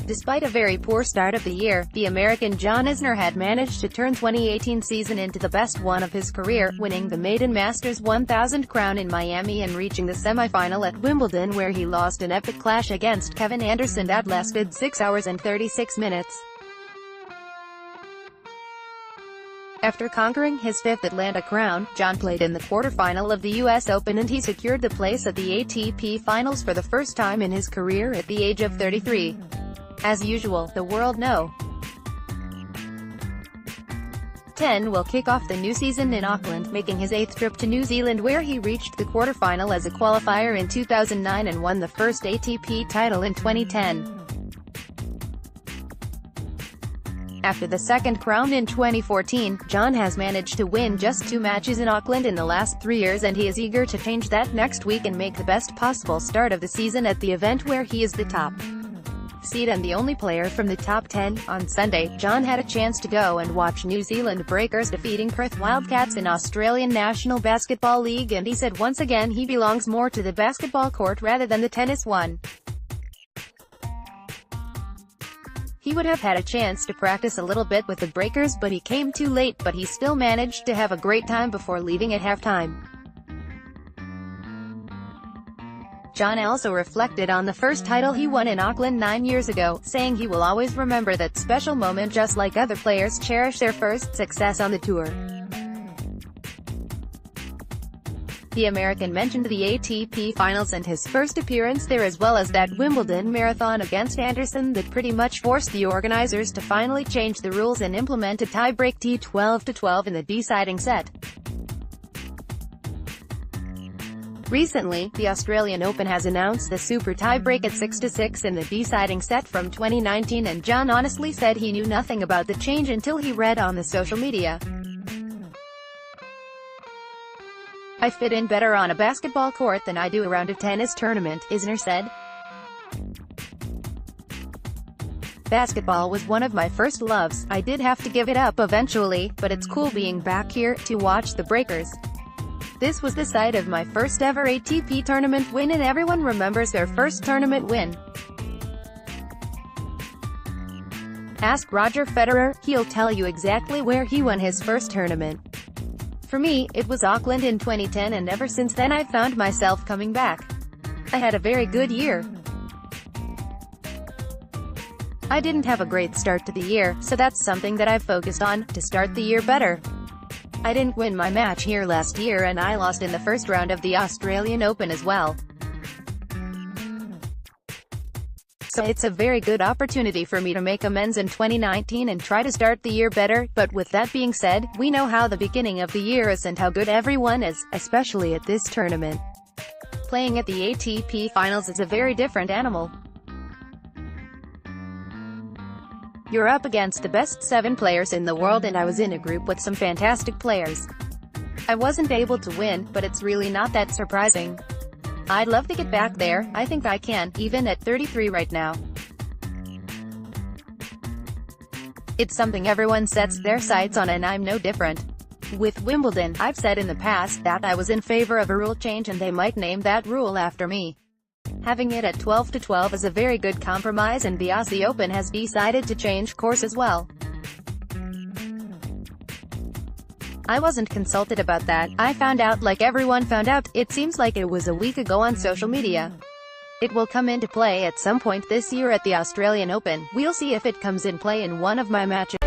Despite a very poor start of the year, the American John Isner had managed to turn 2018 season into the best one of his career, winning the maiden Masters 1000 crown in Miami and reaching the semi-final at Wimbledon, where he lost an epic clash against Kevin Anderson that lasted 6 hours and 36 minutes. After conquering his fifth Atlanta crown, John played in the quarterfinal of the U.S. Open and he secured the place at the ATP Finals for the first time in his career at the age of 33. As usual, the World No. 10 will kick off the new season in Auckland, making his 8th trip to New Zealand, where he reached the quarterfinal as a qualifier in 2009 and won the first ATP title in 2010. After the second crown in 2014, John has managed to win just 2 matches in Auckland in the last 3 years, and he is eager to change that next week and make the best possible start of the season at the event where he is the top seed and the only player from the top 10. On Sunday, John had a chance to go and watch New Zealand Breakers defeating Perth Wildcats in Australian National Basketball League, and he said once again he belongs more to the basketball court rather than the tennis one. He would have had a chance to practice a little bit with the Breakers, but he came too late, but he still managed to have a great time before leaving at halftime. John also reflected on the first title he won in Auckland 9 years ago, saying he will always remember that special moment just like other players cherish their first success on the tour. The American mentioned the ATP Finals and his first appearance there, as well as that Wimbledon marathon against Anderson that pretty much forced the organizers to finally change the rules and implement a tie-break T12-12 in the deciding set. Recently, the Australian Open has announced the super tie-break at 6-6 in the deciding set from 2019, and John honestly said he knew nothing about the change until he read on the social media. "I fit in better on a basketball court than I do around a tennis tournament," Isner said. "Basketball was one of my first loves. I did have to give it up eventually, but it's cool being back here to watch the Breakers. This was the site of my first ever ATP tournament win, and everyone remembers their first tournament win. Ask Roger Federer, he'll tell you exactly where he won his first tournament. For me, it was Auckland in 2010, and ever since then I've found myself coming back. I had a very good year. I didn't have a great start to the year, so that's something that I've focused on, to start the year better. I didn't win my match here last year, and I lost in the first round of the Australian Open as well. So it's a very good opportunity for me to make amends in 2019 and try to start the year better. But with that being said, we know how the beginning of the year is and how good everyone is, especially at this tournament. Playing at the ATP Finals is a very different animal. You're up against the best 7 players in the world, and I was in a group with some fantastic players. I wasn't able to win, but it's really not that surprising. I'd love to get back there. I think I can, even at 33 right now. It's something everyone sets their sights on, and I'm no different. With Wimbledon, I've said in the past that I was in favor of a rule change, and they might name that rule after me. Having it at 12-12 is a very good compromise, and the Aussie Open has decided to change course as well. I wasn't consulted about that. I found out like everyone found out. It seems like it was a week ago on social media. It will come into play at some point this year at the Australian Open. We'll see if it comes in play in one of my matches.